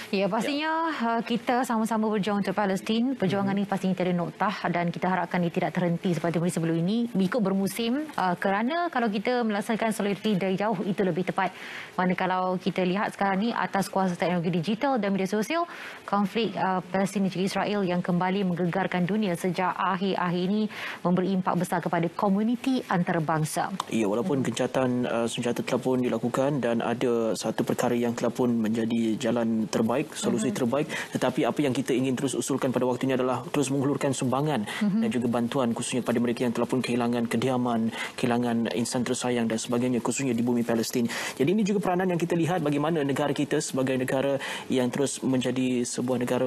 Ya, pastinya kita sama-sama berjuang untuk Palestin. Perjuangan ini pastinya tiada noktah dan kita harapkan ia tidak terhenti seperti sebelum ini. Ikut bermusim kerana kalau kita melaksanakan solidariti dari jauh itu lebih tepat. Mana kalau kita lihat sekarang ni atas kuasa teknologi digital dan media sosial, konflik Palestin dan juga Israel yang kembali menggegarkan dunia sejak akhir-akhir ini memberi impak besar kepada komuniti antarabangsa. Ya, walaupun gencatan senjata telah pun dilakukan dan ada satu perkara yang telah pun menjadi jalan terbaik, solusi terbaik, tetapi apa yang kita ingin terus usulkan pada waktu ini adalah terus menghulurkan sumbangan dan juga bantuan khususnya kepada mereka yang telah pun kehilangan kediaman, kehilangan insan tersayang dan sebagainya, khususnya di bumi Palestin. Jadi ini juga peranan yang kita lihat bagaimana negara kita sebagai negara yang terus menjadi sebuah negara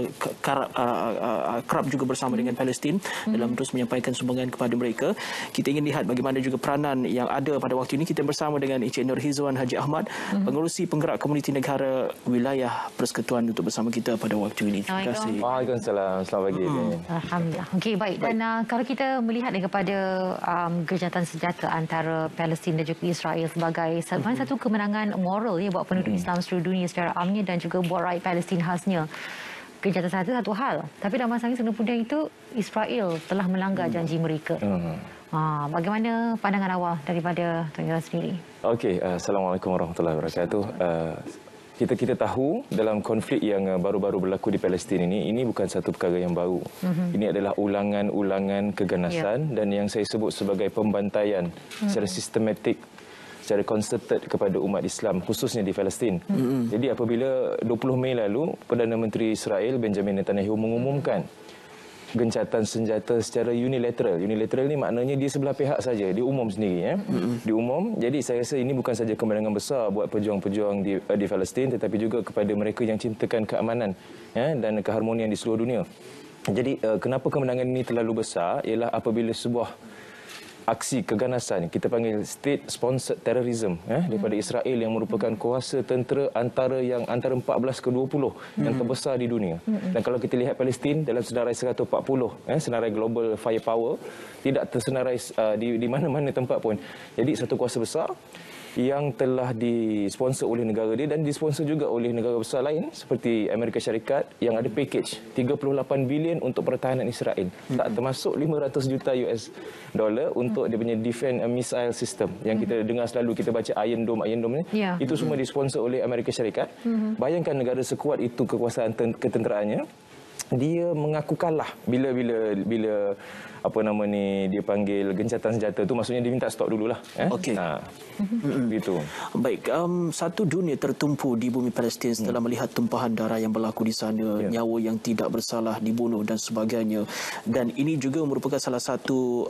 kerap juga bersama dengan Palestin dalam terus menyampaikan sumbangan kepada mereka. Kita ingin lihat bagaimana juga peranan yang ada pada waktu ini. Kita bersama dengan Encik Nur Hizwan Haji Ahmad, pengerusi penggerak komuniti negara wilayah Persekutuan untuk bersama kita pada waktu ini. Terima kasih. Waalaikumsalam. Selamat pagi. Alhamdulillah. Okey, baik. Dan kalau kita melihat kepada gencatan senjata antara Palestin dan juga Israel sebagai satu kemenangan moral ya buat penduduk Islam seluruh dunia secara amnya dan juga buat rakyat Palestin khasnya. Gencatan senjata satu hal, tapi dalam masa ini sebenarnya itu Israel telah melanggar janji mereka. Bagaimana pandangan awal daripada Tuan Ira sendiri? Okey, Assalamualaikum warahmatullahi wabarakatuh. Kita tahu dalam konflik yang baru-baru berlaku di Palestin ini bukan satu perkara yang baru. Ini adalah ulangan-ulangan keganasan dan yang saya sebut sebagai pembantaian secara sistematik, secara concerted kepada umat Islam khususnya di Palestin. Jadi apabila 20 Mei lalu Perdana Menteri Israel Benjamin Netanyahu mengumumkan gencatan senjata secara unilateral. Unilateral ni maknanya dia sebelah pihak saja, dia umum sendiri ya. Diumum. Jadi saya rasa ini bukan saja kemenangan besar buat pejuang-pejuang di Palestin tetapi juga kepada mereka yang cintakan keamanan ya dan keharmonian di seluruh dunia. Jadi kenapa kemenangan ini terlalu besar ialah apabila sebuah aksi keganasan kita panggil state sponsored terrorism daripada Israel yang merupakan kuasa tentera antara 14 ke 20 yang terbesar di dunia. Dan kalau kita lihat Palestin dalam senarai 140 senarai global firepower tidak tersenarai di mana-mana tempat pun. Jadi satu kuasa besar yang telah disponsor oleh negara dia dan disponsor juga oleh negara besar lain seperti Amerika Syarikat yang ada package 38 bilion untuk pertahanan Israel. Tak termasuk 500 juta US dollar untuk dia punya defense missile system yang kita dengar selalu, kita baca Iron Dome ni. Itu semua disponsor oleh Amerika Syarikat. Bayangkan negara sekuat itu kekuasaan ketenteraannya, dia mengaku kalah bila dia panggil gencatan senjata tu, maksudnya dia minta stop dululah. Okey. Gitu. Baik, satu dunia tertumpu di bumi Palestin setelah melihat tumpahan darah yang berlaku di sana, nyawa yang tidak bersalah dibunuh dan sebagainya. Dan ini juga merupakan salah satu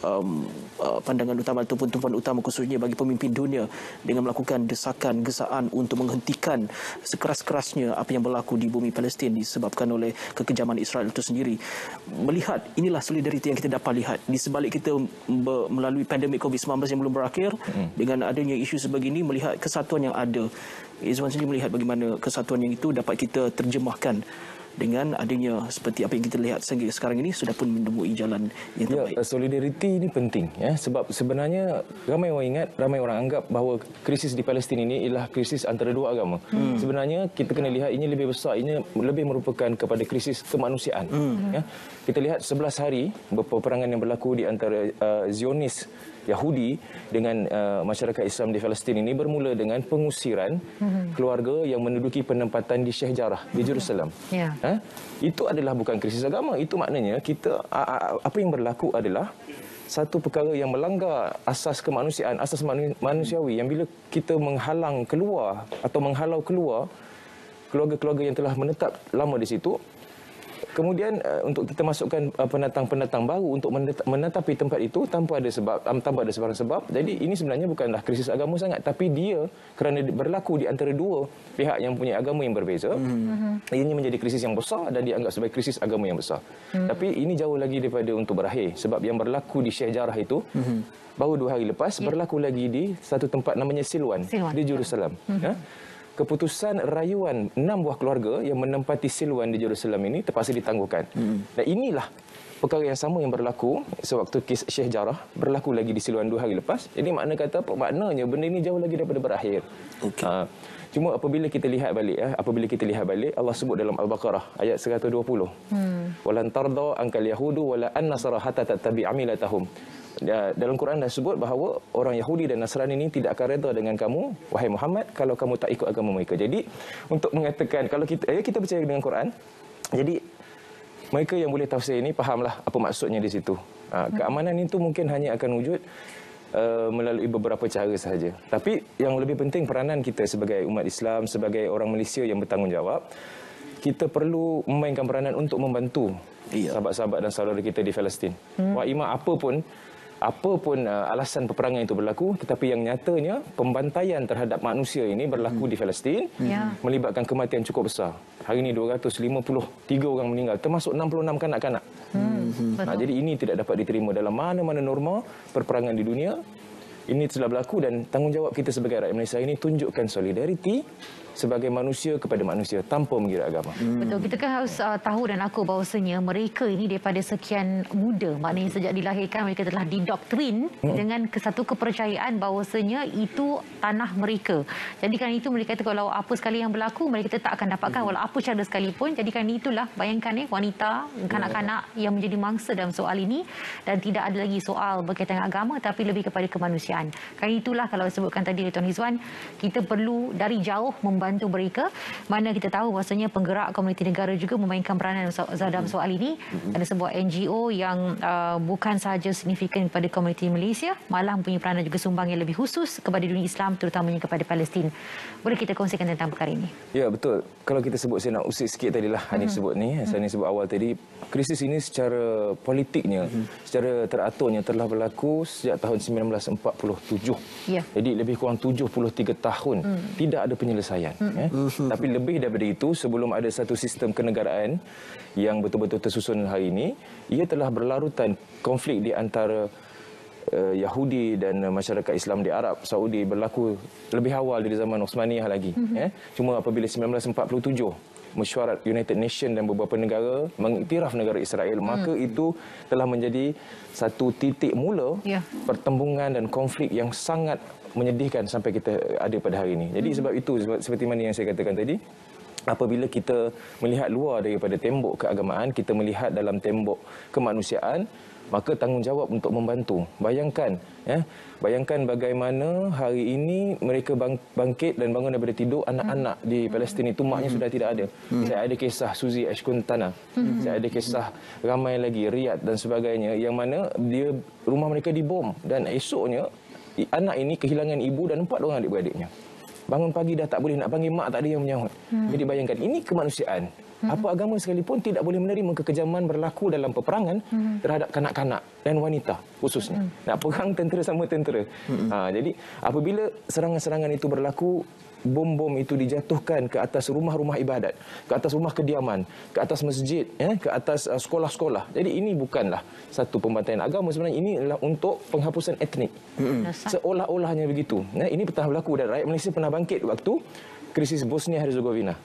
pandangan utama ataupun tumpuan utama khususnya bagi pemimpin dunia dengan melakukan desakan, gesaan untuk menghentikan sekeras-kerasnya apa yang berlaku di bumi Palestin disebabkan oleh kekejaman Israel itu sendiri. Melihat inilah solidariti yang kita dapat lihat di sebalik kita melalui pandemik COVID-19 yang belum berakhir, dengan adanya isu sebegini, melihat kesatuan yang ada. Izwan sendiri melihat bagaimana kesatuan yang itu dapat kita terjemahkan dengan adanya seperti apa yang kita lihat sehingga sekarang ini sudah pun menemui jalan yang terbaik. Solidariti ini penting ya, sebab sebenarnya ramai orang anggap bahawa krisis di Palestin ini ialah krisis antara dua agama. Sebenarnya kita kena lihat ini lebih besar, ini lebih merupakan kepada krisis kemanusiaan. Ya. Kita lihat 11 hari peperangan yang berlaku di antara Zionis Yahudi dengan masyarakat Islam di Palestin ini bermula dengan pengusiran keluarga yang menduduki penempatan di Sheikh Jarrah di Jerusalem. Itu adalah bukan krisis agama. Itu maknanya kita apa yang berlaku adalah satu perkara yang melanggar asas kemanusiaan, asas manusiawi, yang bila kita menghalang keluar atau menghalau keluar keluarga-keluarga yang telah menetap lama di situ, kemudian untuk kita masukkan pendatang-pendatang baru untuk menetapi tempat itu tanpa ada sebarang sebab. Jadi ini sebenarnya bukanlah krisis agama sangat, tapi dia kerana berlaku di antara dua pihak yang punya agama yang berbeza, ini menjadi krisis yang besar dan dianggap sebagai krisis agama yang besar. Tapi ini jauh lagi daripada untuk berakhir, sebab yang berlaku di Sheikh Jarrah itu baru 2 hari lepas berlaku lagi di satu tempat namanya Silwan. Di Jerusalem. Keputusan rayuan 6 buah keluarga yang menempati Silwan di Jerusalem ini terpaksa ditangguhkan. Dan inilah perkara yang sama yang berlaku sewaktu kes Sheikh Jarrah berlaku lagi di Silwan 2 hari lepas. Jadi maknanya benda ini jauh lagi daripada berakhir. Cuma apabila kita lihat balik, Allah sebut dalam Al-Baqarah ayat 120. Walan tarda ankal yahudu wala an-nasara hatta tattabi' amilatahum. Dalam Quran dah sebut bahawa orang Yahudi dan Nasrani ini tidak akan reda dengan kamu, wahai Muhammad, kalau kamu tak ikut agama mereka. Jadi untuk mengatakan kalau kita percaya dengan Quran, jadi mereka yang boleh tafsir ini fahamlah apa maksudnya di situ. Keamanan itu mungkin hanya akan wujud melalui beberapa cara sahaja. Tapi yang lebih penting peranan kita sebagai umat Islam, sebagai orang Malaysia yang bertanggungjawab, kita perlu memainkan peranan untuk membantu sahabat-sahabat dan saudara kita di Palestin. Wa ima apapun alasan peperangan itu berlaku, tetapi yang nyatanya pembantaian terhadap manusia ini berlaku di Palestin, melibatkan kematian cukup besar. Hari ini 253 orang meninggal, termasuk 66 kanak-kanak. Jadi ini tidak dapat diterima dalam mana-mana norma perperangan di dunia. Ini telah berlaku dan tanggungjawab kita sebagai rakyat Malaysia ini tunjukkan solidariti sebagai manusia kepada manusia tanpa mengira agama. Betul, kita kan harus tahu dan aku bahawasanya mereka ini daripada sekian muda, maknanya sejak dilahirkan mereka telah didoktrin dengan satu kepercayaan bahawasanya itu tanah mereka. Jadi kerana itu mereka kata kalau apa sekali yang berlaku mereka tetap akan dapatkan walau apa cara sekalipun. Jadi kerana itulah bayangkan wanita, kanak-kanak yang menjadi mangsa dalam soal ini dan tidak ada lagi soal berkaitan dengan agama tapi lebih kepada kemanusiaan. Kerana itulah kalau disebutkan tadi oleh Tuan Izwan, kita perlu dari jauh membantu mereka, mana kita tahu bahasanya penggerak komuniti negara juga memainkan peranan dalam soal ini. Ada sebuah NGO yang bukan sahaja signifikan kepada komuniti Malaysia, malah mempunyai peranan juga sumbang yang lebih khusus kepada dunia Islam, terutamanya kepada Palestin. Boleh kita kongsikan tentang perkara ini? Ya, betul. Kalau kita sebut, saya nak usik sikit tadilah Hanif sebut ni, saya sebut awal tadi, krisis ini secara politiknya, secara teraturnya telah berlaku sejak tahun 1947. Jadi lebih kurang 73 tahun tidak ada penyelesaian. Tapi lebih daripada itu, sebelum ada satu sistem kenegaraan yang betul-betul tersusun hari ini, ia telah berlarutan konflik di antara Yahudi dan masyarakat Islam di Arab Saudi berlaku lebih awal dari zaman Osmaniyah lagi. Cuma apabila 1947 mesyuarat United Nations dan beberapa negara mengiktiraf negara Israel, maka itu telah menjadi satu titik mula pertembungan dan konflik yang sangat menyedihkan sampai kita ada pada hari ini. Jadi sebab itu, seperti mana yang saya katakan tadi, apabila kita melihat luar daripada tembok keagamaan, kita melihat dalam tembok kemanusiaan, maka tanggungjawab untuk membantu. Bayangkan bagaimana hari ini mereka bangkit dan bangun daripada tidur, anak-anak di Palestin itu maknya sudah tidak ada. Saya ada kisah Suzy Ashkuntana, saya ada kisah ramai lagi, Riyad dan sebagainya, yang mana rumah mereka dibom dan esoknya anak ini kehilangan ibu dan 4 orang adik-beradiknya. Bangun pagi dah tak boleh nak panggil mak, tak ada yang menyahut. Jadi bayangkan, ini kemanusiaan. Apa agama sekalipun tidak boleh menerima kekejaman berlaku dalam peperangan terhadap kanak-kanak dan wanita khususnya. Nak perang tentera sama tentera. Jadi apabila serangan-serangan itu berlaku, bom-bom itu dijatuhkan ke atas rumah-rumah ibadat, ke atas rumah kediaman, ke atas masjid, ke atas sekolah-sekolah. Jadi ini bukanlah satu pembantaian agama, sebenarnya ini adalah untuk penghapusan etnik. Seolah-olahnya begitu. Ini pernah berlaku dan rakyat Malaysia pernah bangkit waktu krisis Bosnia Herzegovina.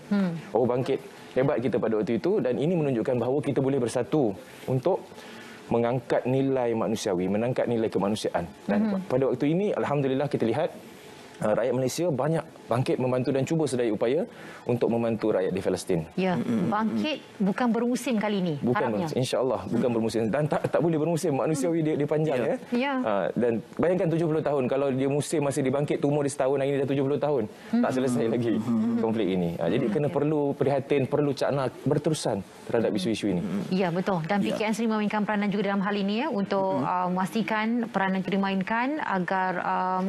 Bangkit. Hebat kita pada waktu itu, dan ini menunjukkan bahawa kita boleh bersatu untuk mengangkat nilai manusiawi, mengangkat nilai kemanusiaan. Dan pada waktu ini, alhamdulillah kita lihat rakyat Malaysia banyak bangkit membantu dan cuba sedaya upaya untuk membantu rakyat di Palestin. Bangkit bukan bermusim kali ini. Bukan, insya-Allah bukan bermusim, dan tak boleh bermusim, manusiawi dia panjang dan bayangkan 70 tahun kalau dia musim masih dibangkit, umur dia setahun, hari ini dah 70 tahun. Tak selesai lagi konflik ini. Jadi kena perlu prihatin, perlu cakna berterusan terhadap isu-isu ini. Ya, betul. Dan PKN sendiri memainkan peranan juga dalam hal ini untuk memastikan peranan itu dimainkan agar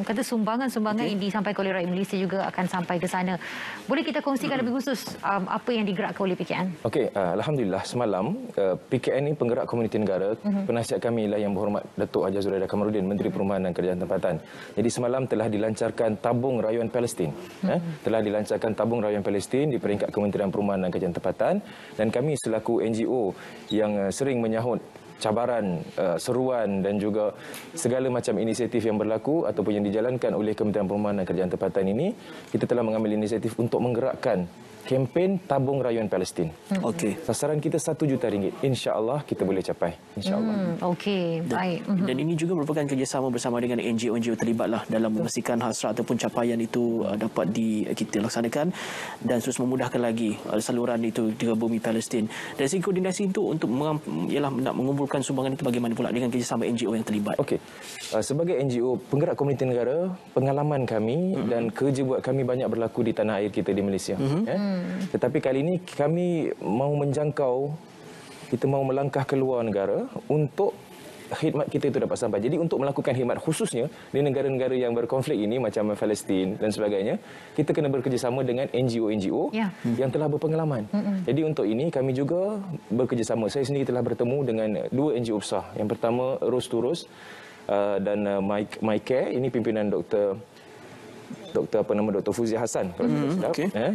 kata sumbangan-sumbangan yang disampaikan oleh rakyat Malaysia juga akan sampai ke sana. Boleh kita kongsikan lebih khusus apa yang digerakkan oleh PKN? Okey, alhamdulillah semalam PKN ini penggerak komuniti negara, penasihat kami ialah Yang Berhormat Datuk Haji Zuraida Kamarudin, Menteri Perumahan dan Kerjaan Tempatan. Jadi semalam telah dilancarkan tabung rayuan Palestin. Telah dilancarkan tabung rayuan Palestin di peringkat Kementerian Perumahan dan Kerjaan Tempatan, dan kami selaku NGO yang sering menyahut cabaran, seruan dan juga segala macam inisiatif yang berlaku ataupun yang dijalankan oleh Kementerian Perumahan dan Kerjaan Tempatan ini, kita telah mengambil inisiatif untuk menggerakkan kempen tabung rayuan Palestin. Okey. Sasaran kita RM1 juta. Insya-Allah kita boleh capai. Insya-Allah. Okey, baik. Dan ini juga merupakan kerjasama bersama dengan NGO-NGO terlibatlah dalam memastikan hasrat ataupun capaian itu dapat kita laksanakan dan terus memudahkan lagi saluran itu ke bumi Palestin. Dari segi koordinasi itu untuk ialah nak mengumpulkan sumbangan itu bagaimana pula dengan kerjasama NGO yang terlibat? Okey. Sebagai NGO, penggerak komuniti negara, pengalaman kami dan kerja buat kami banyak berlaku di tanah air kita di Malaysia. Tetapi kali ini kami mau menjangkau, kita mau melangkah keluar negara untuk khidmat kita itu dapat sampai. Jadi untuk melakukan khidmat khususnya di negara-negara yang berkonflik ini macam Palestin dan sebagainya, kita kena bekerjasama dengan NGO-NGO yang telah berpengalaman. Jadi untuk ini kami juga bekerjasama. Saya sendiri telah bertemu dengan 2 NGO besar. Yang pertama Rose to Rose dan My Care. Ini pimpinan Dr. Fuzia Hassan.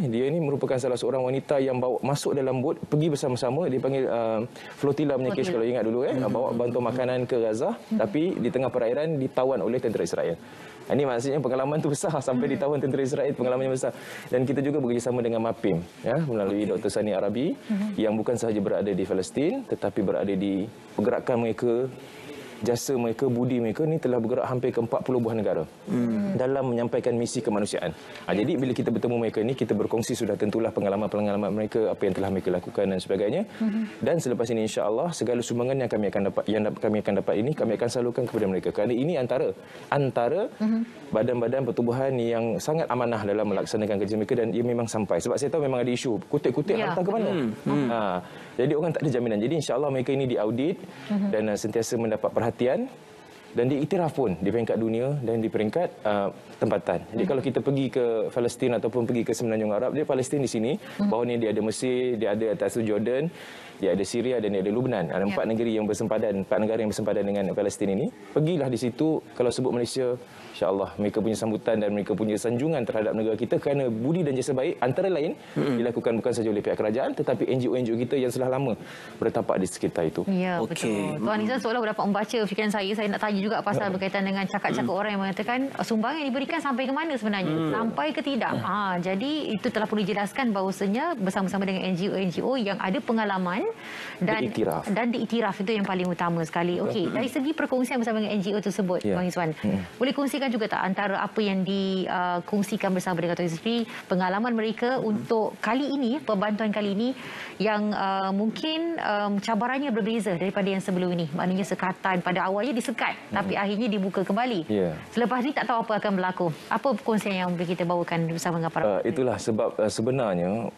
Dia ini merupakan salah seorang wanita yang bawa masuk dalam bot, pergi bersama-sama, dia panggil flotilla punya kes kalau ingat dulu, bawa bantuan makanan ke Gaza, tapi di tengah perairan ditawan oleh tentera Israel. Ini maksudnya pengalaman tu besar, sampai ditawan tentera Israel, pengalamannya besar. Dan kita juga bekerjasama dengan MAPIM melalui Dr. Sani Arabi yang bukan sahaja berada di Palestin tetapi berada di pergerakan mereka, jasa mereka, budi mereka ni telah bergerak hampir ke 40 buah negara dalam menyampaikan misi kemanusiaan. Jadi bila kita bertemu mereka ni, kita berkongsi sudah tentulah pengalaman-pengalaman mereka, apa yang telah mereka lakukan dan sebagainya. Dan selepas ini insya-Allah segala sumbangan yang kami akan dapat ini kami akan salurkan kepada mereka. Kerana ini antara badan-badan pertubuhan yang sangat amanah dalam melaksanakan kerja mereka dan ia memang sampai. Sebab saya tahu memang ada isu kutip-kutip hantar ke mana. Jadi orang tak ada jaminan. Jadi insya-Allah mereka ini diaudit dan sentiasa mendapat perhatian dan diiktiraf pun di peringkat dunia dan di peringkat tempatan. Jadi kalau kita pergi ke Palestin ataupun pergi ke Semenanjung Arab, dia Palestin di sini, bawah ni dia ada Mesir, dia ada atas Jordan, dia ada Syria dan dia ada Lebanon. Ada 4 negeri yang bersempadan, 4 negara yang bersempadan dengan Palestin ini. Pergilah di situ, kalau sebut Malaysia, insya-Allah mereka punya sambutan dan mereka punya sanjungan terhadap negara kita kerana budi dan jasa baik antara lain dilakukan bukan sahaja oleh pihak kerajaan tetapi NGO-NGO kita yang sudah lama bertapak di sekitar itu. Ya, betul. Tuan Izan seolah dapat membaca fikiran saya nak tanya juga pasal berkaitan dengan cakap-cakap orang yang mengatakan sumbangan yang diberikan sampai ke mana sebenarnya? Sampai ke tidak? Jadi itu telah perlu dijelaskan bahawasanya bersama-sama dengan NGO-NGO yang ada pengalaman dan diiktiraf itu yang paling utama sekali. Okey, dari segi perkongsian bersama dengan NGO tersebut, Bang Izwan, boleh kongsikan juga tak antara apa yang dikongsikan bersama dengan Tuan Izri, pengalaman mereka untuk kali ini, perbantuan kali ini yang mungkin cabarannya berbeza daripada yang sebelum ini. Maknanya sekatan pada awalnya disekat tapi akhirnya dibuka kembali. Selepas ini tak tahu apa akan berlaku. Apa perkongsian yang boleh kita bawakan bersama dengan para itulah sebab sebenarnya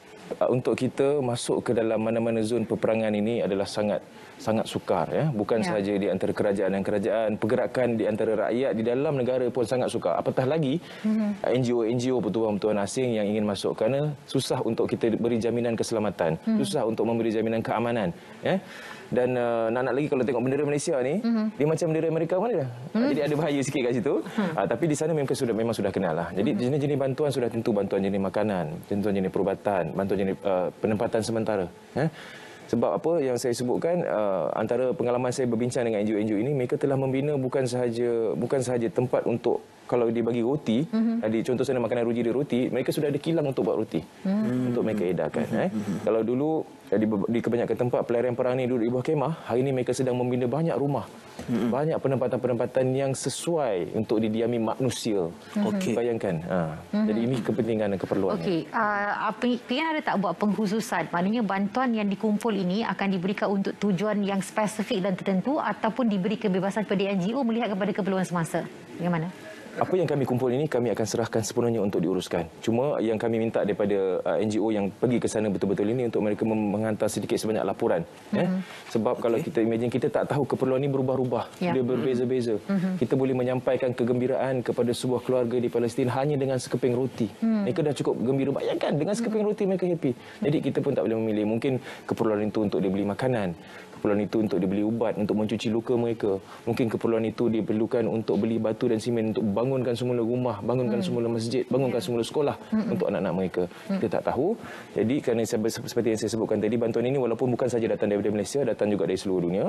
untuk kita masuk ke dalam mana-mana zon peperangan ini adalah sangat sukar, bukan sahaja di antara kerajaan dan kerajaan, pergerakan di antara rakyat di dalam negara pun sangat sukar, apatah lagi NGO pertubuhan-pertubuhan asing yang ingin masuk, kerana susah untuk kita beri jaminan keselamatan, susah untuk memberi jaminan keamanan, dan nak lagi kalau tengok bendera Malaysia ni, dia macam bendera Amerika mana dah. Jadi ada bahaya sikit kat situ. Tapi di sana memang sudah kenal lah. Jadi jenis-jenis bantuan sudah tentu, bantuan jenis makanan, bantuan jenis perubatan, bantuan jenis penempatan sementara. Sebab apa yang saya sebutkan, antara pengalaman saya berbincang dengan NGO-NGO ini, mereka telah membina bukan sahaja tempat untuk kalau dia bagi roti, contoh sana makanan ruji dia roti, mereka sudah ada kilang untuk buat roti untuk mereka edarkan. Kalau dulu di kebanyakan tempat pelarian perang ni duduk di bawah kemah, hari ini mereka sedang membina banyak rumah, banyak penempatan-penempatan yang sesuai untuk didiami manusia. Bayangkan. Jadi ini kepentingan dan keperluannya. PN ada tak buat pengkhususan, maknanya bantuan yang dikumpul ini akan diberikan untuk tujuan yang spesifik dan tertentu ataupun diberi kebebasan kepada NGO melihat kepada keperluan semasa? Bagaimana? Apa yang kami kumpul ini kami akan serahkan sepenuhnya untuk diuruskan. Cuma yang kami minta daripada NGO yang pergi ke sana betul-betul ini untuk mereka menghantar sedikit sebanyak laporan. Sebab kalau kita imagine, kita tak tahu keperluan ini berubah-ubah. Dia berbeza-beza. Kita boleh menyampaikan kegembiraan kepada sebuah keluarga di Palestin hanya dengan sekeping roti. Mereka dah cukup gembira. Bayangkan, dengan sekeping roti mereka happy. Jadi kita pun tak boleh memilih. Mungkin keperluan itu untuk dibeli makanan. Keperluan itu untuk dibeli ubat, untuk mencuci luka mereka. Mungkin keperluan itu diperlukan untuk beli batu dan simen untuk bangunkan semula rumah, bangunkan semula masjid, bangunkan semula sekolah untuk anak-anak mereka. Kita tak tahu. Jadi kerana seperti yang saya sebutkan tadi, bantuan ini walaupun bukan saja datang daripada Malaysia, datang juga dari seluruh dunia.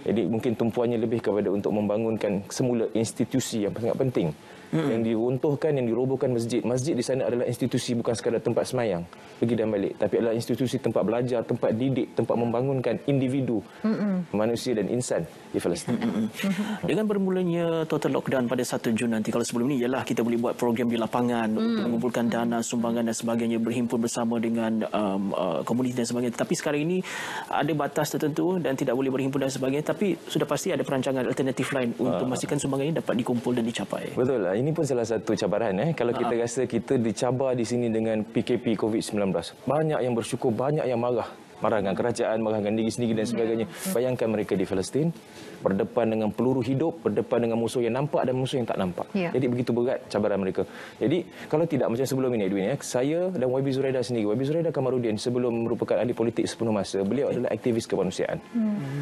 Jadi mungkin tumpuannya lebih kepada untuk membangunkan semula institusi yang sangat penting yang diruntuhkan, yang dirobohkan masjid. Masjid di sana adalah institusi, bukan sekadar tempat semayang, pergi dan balik, tapi adalah institusi tempat belajar, tempat didik, tempat membangunkan individu, manusia dan insan di Palestin. Dengan bermulanya total lockdown pada 1 Jun nanti, kalau sebelum ini ialah kita boleh buat program di lapangan untuk mengumpulkan dana, sumbangan dan sebagainya, berhimpun bersama dengan komuniti dan sebagainya. Tapi sekarang ini ada batas tertentu dan tidak boleh berhimpun dan sebagainya, tapi sudah pasti ada perancangan alternatif lain untuk memastikan sumbangan ini dapat dikumpul dan dicapai. Betul lah. Ini pun salah satu cabaran. Kalau kita rasa kita dicabar di sini dengan PKP COVID-19. Banyak yang bersyukur, banyak yang marah. Marah dengan kerajaan, marah dengan diri sendiri dan sebagainya. Bayangkan mereka di Palestin berdepan dengan peluru hidup, berdepan dengan musuh yang nampak dan musuh yang tak nampak. Jadi begitu berat cabaran mereka. Jadi kalau tidak macam sebelum ini, Edwin, saya dan YB Zuraida sendiri, YB Zuraida Kamarudin sebelum merupakan ahli politik sepenuh masa, beliau adalah aktivis kemanusiaan.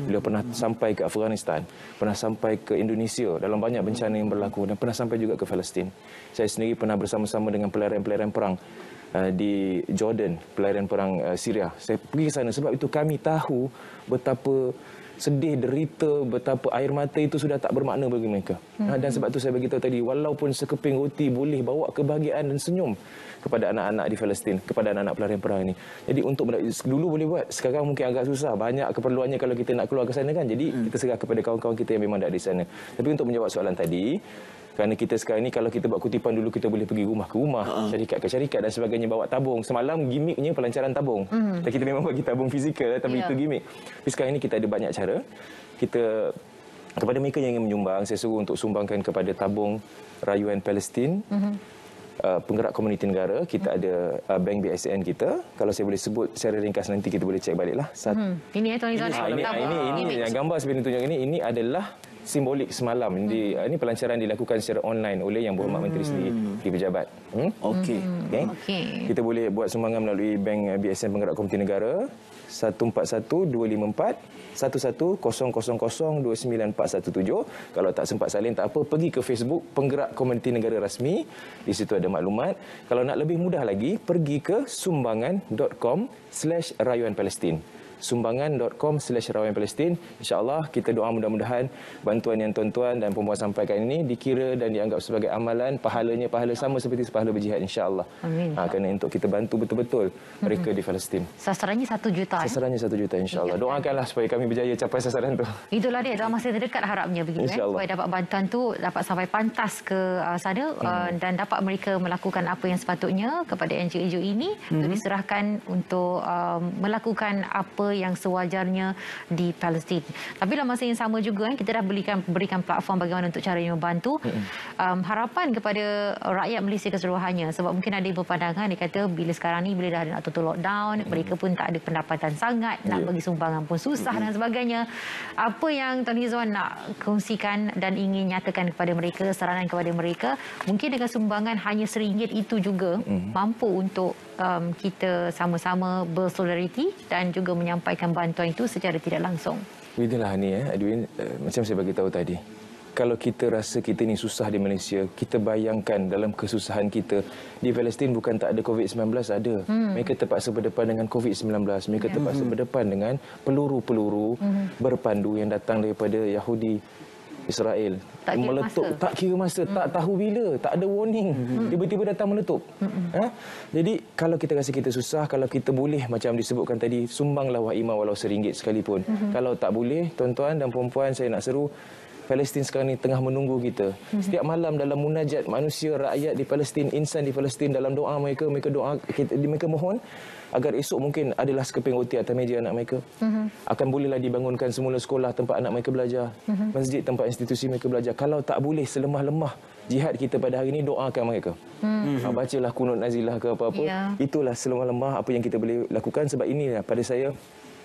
Beliau pernah sampai ke Afghanistan, pernah sampai ke Indonesia dalam banyak bencana yang berlaku dan pernah sampai juga ke Palestin. Saya sendiri pernah bersama-sama dengan pelarian-pelarian perang di Jordan, pelarian perang Syria. Saya pergi ke sana sebab itu kami tahu betapa sedih, derita, betapa air mata itu sudah tak bermakna bagi mereka. Dan sebab itu saya beritahu tadi, walaupun sekeping roti boleh bawa kebahagiaan dan senyum kepada anak-anak di Palestin, kepada anak-anak pelarian perang ini. Jadi untuk dulu boleh buat, sekarang mungkin agak susah. Banyak keperluannya kalau kita nak keluar ke sana kan. Jadi kita serah kepada kawan-kawan kita yang memang ada di sana. Tapi untuk menjawab soalan tadi, kerana kita sekarang ni kalau kita buat kutipan dulu, kita boleh pergi rumah ke rumah, syarikat ke syarikat dan sebagainya, bawa tabung. Semalam gimmicknya pelancaran tabung. Dan kita memang bagi tabung fizikal, tapi itu gimmick. Tapi sekarang ni kita ada banyak cara. Kita kepada mereka yang ingin menyumbang, saya suruh untuk sumbangkan kepada tabung Rayuan Palestin. Penggerak komuniti negara, kita ada bank BSN kita. Kalau saya boleh sebut secara ringkas nanti kita boleh cek baliklah. Ini Tuan Izzuan. Ini yang gambar seperti tunjuk ini adalah simbolik semalam. Ini pelancaran dilakukan secara online oleh Yang Berhormat Menteri sendiri di pejabat. Okey. Kita boleh buat sumbangan melalui bank BSN Penggerak Komuniti Negara 141254 1100029417. Kalau tak sempat salin tak apa, pergi ke Facebook Penggerak Komuniti Negara Rasmi. Di situ ada maklumat. Kalau nak lebih mudah lagi, pergi ke sumbangan.com/Rayuan Palestin. sumbangan.com/Rayuan Palestin. InsyaAllah kita doa mudah-mudahan bantuan yang tuan-tuan dan perempuan sampaikan ini dikira dan dianggap sebagai amalan, pahalanya pahala sama seperti pahala berjihad, insyaAllah. Kerana untuk kita bantu betul-betul mereka di Palestin. Sasarannya 1 juta. Sasarannya 1 juta, insyaAllah. Doakanlah supaya kami berjaya capai sasaran tu. Itulah dia, dalam masa terdekat harapnya begitu. Supaya dapat bantuan tu dapat sampai pantas ke sana dan dapat mereka melakukan apa yang sepatutnya kepada NGO ini untuk diserahkan untuk melakukan apa yang sewajarnya di Palestin. Tapi dalam masa yang sama juga kita dah berikan platform bagaimana untuk caranya membantu. Harapan kepada rakyat Malaysia keseluruhannya, sebab mungkin ada yang berpandangan, dia kata bila sekarang ni bila dah nak tutup lockdown, mereka pun tak ada pendapatan sangat, nak bagi sumbangan pun susah dan sebagainya. Apa yang Tuan Izzuan nak kongsikan dan ingin nyatakan kepada mereka, saranan kepada mereka, mungkin dengan sumbangan hanya RM1 itu juga mampu untuk kita sama-sama bersolidariti dan juga menyampaikan bantuan itu secara tidak langsung. Itulah ni Edwin, macam saya bagi tahu tadi. Kalau kita rasa kita ni susah di Malaysia, kita bayangkan dalam kesusahan kita di Palestin bukan tak ada COVID-19, ada. Mereka terpaksa berdepan dengan COVID-19, mereka terpaksa berdepan dengan peluru-peluru berpandu yang datang daripada Yahudi Israel. Meletup, tak kira masa, tak tahu bila, tak ada warning, tiba-tiba datang meletup. Jadi kalau kita rasa kita susah, kalau kita boleh macam disebutkan tadi, sumbanglah wahimah walau RM1 sekalipun. Kalau tak boleh, tuan-tuan dan perempuan, saya nak seru, Palestin sekarang ni tengah menunggu kita. Setiap malam dalam munajat manusia, rakyat di Palestin, insan di Palestin, dalam doa mereka doa, mereka mohon agar esok mungkin adalah sekeping roti atas meja anak mereka. Akan bolehlah dibangunkan semula sekolah tempat anak mereka belajar, masjid tempat institusi mereka belajar. Kalau tak boleh, selemah-lemah jihad kita pada hari ini, doakan mereka. Bacalah kunut nazilah ke apa-apa. Itulah selemah-lemah apa yang kita boleh lakukan. Sebab inilah pada saya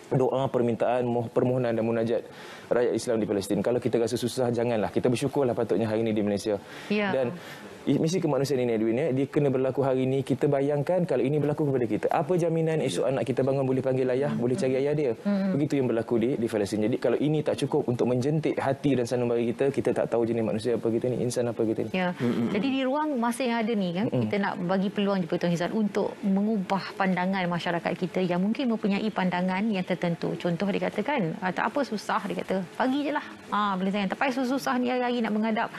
doa, permintaan, permohonan dan munajat rakyat Islam di Palestin. Kalau kita rasa susah, janganlah. Kita bersyukurlah patutnya hari ini di Malaysia. Dan misi kemanusiaan ini Edwin, dia kena berlaku hari ini. Kita bayangkan kalau ini berlaku kepada kita, apa jaminan esok anak kita bangun boleh panggil ayah, boleh cari ayah dia. Begitu yang berlaku di Palestin. Jadi kalau ini tak cukup untuk menjentik hati dan sanubari kita tak tahu jenis manusia apa kita ni, insan apa kita ni. Ya. Jadi di ruang masa yang ada ni kan, kita nak bagi peluang juga Tuan Hizan untuk mengubah pandangan masyarakat kita yang mungkin mempunyai pandangan yang tertentu. Contoh dia katakan, tak apa susah, dia kata, pagi je lah. Boleh sayang. Tak payah susah ni hari-hari nak menghadap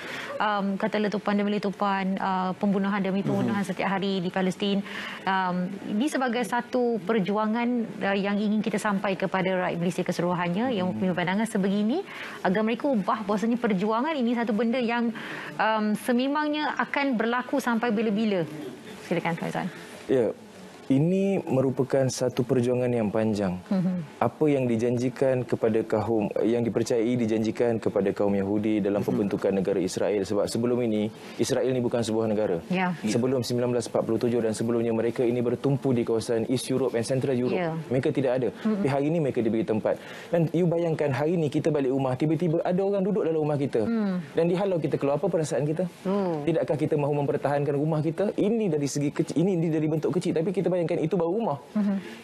kata letupan demi letupan, pembunuhan demi pembunuhan setiap hari di Palestin. Ini sebagai satu perjuangan yang ingin kita sampai kepada rakyat Malaysia keseluruhannya yang mempunyai pandangan sebegini, agar mereka ubah bahawasanya perjuangan ini satu benda yang sememangnya akan berlaku sampai bila-bila. Silakan Tuan Hizan. Ya, ini merupakan satu perjuangan yang panjang. Apa yang dijanjikan kepada kaum, yang dipercayai dijanjikan kepada kaum Yahudi dalam pembentukan negara Israel. Sebab sebelum ini, Israel ini bukan sebuah negara. Sebelum 1947 dan sebelumnya, mereka ini bertumpu di kawasan East Europe dan Central Europe. Mereka tidak ada. Tapi hari ini mereka diberi tempat. Dan you bayangkan hari ini kita balik rumah, tiba-tiba ada orang duduk dalam rumah kita. Dan dihalau kita keluar, apa perasaan kita? Tidakkah kita mahu mempertahankan rumah kita? Ini dari segi kecil, ini dari bentuk kecil, tapi kita bayangkan itu baru rumah.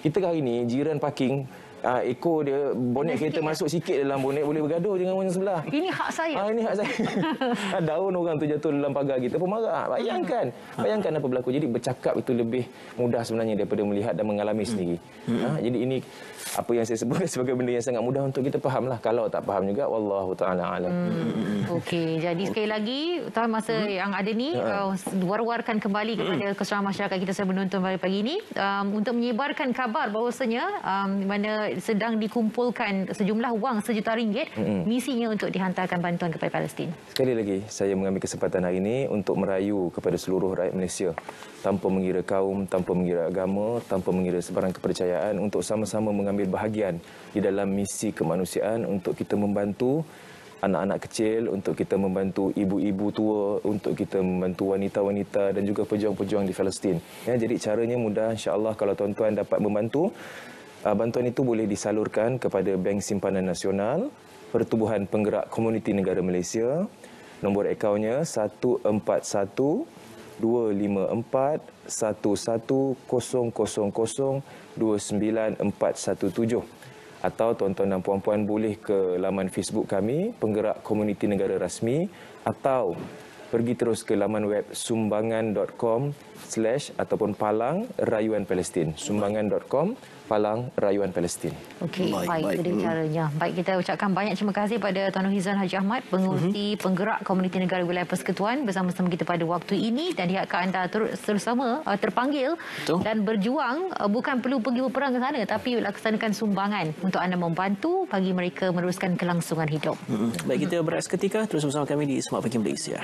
Kita hari ini jiran parking, ekor dia, bonet kereta masuk sikit dalam bonet, boleh bergaduh dengan orang sebelah. Ini hak saya. Ini hak saya. Daun orang tu jatuh dalam pagar kita pun marah. Bayangkan apa berlaku. Jadi bercakap itu lebih mudah sebenarnya daripada melihat dan mengalami sendiri. Jadi ini apa yang saya sebut sebagai benda yang sangat mudah untuk kita fahamlah. Kalau tak faham juga, wallahu taala alam. Okey, jadi sekali lagi tuan, masa yang ada ni war-warkan kembali kepada keseluruhan masyarakat kita yang menonton pada pagi ini untuk menyebarkan kabar bahawasanya mana sedang dikumpulkan sejumlah wang RM1 juta, misinya untuk dihantarkan bantuan kepada Palestin. Sekali lagi saya mengambil kesempatan hari ini untuk merayu kepada seluruh rakyat Malaysia, tanpa mengira kaum, tanpa mengira agama, tanpa mengira sebarang kepercayaan, untuk sama-sama mengambil bahagian di dalam misi kemanusiaan untuk kita membantu anak-anak kecil, untuk kita membantu ibu-ibu tua, untuk kita membantu wanita-wanita dan juga pejuang-pejuang di Palestin. Jadi caranya mudah, insya-Allah. Kalau tuan-tuan dapat membantu, bantuan itu boleh disalurkan kepada Bank Simpanan Nasional, Pertubuhan Penggerak Komuniti Negara Malaysia. Nombor akaunnya 141-254-1100-29417. Atau tuan-tuan dan puan-puan boleh ke laman Facebook kami, Penggerak Komuniti Negara Rasmi, atau pergi terus ke laman web sumbangan.com/ ataupun palang Rayuan Palestin. Sumbangan.com/ palang Rayuan Palestin. Okey, baik itu caranya. Baik, kita ucapkan banyak terima kasih pada Tuan Hizan Haji Ahmad, pengurusi Penggerak Komuniti Negara Wilayah Persekutuan, bersama-sama kita pada waktu ini, dan diharapkan anda bersama terpanggil dan berjuang, bukan perlu pergi berperang ke sana, tapi laksanakan sumbangan untuk anda membantu bagi mereka meneruskan kelangsungan hidup. Baik, kita berehat seketika, terus bersama kami di Smart Pagi Malaysia.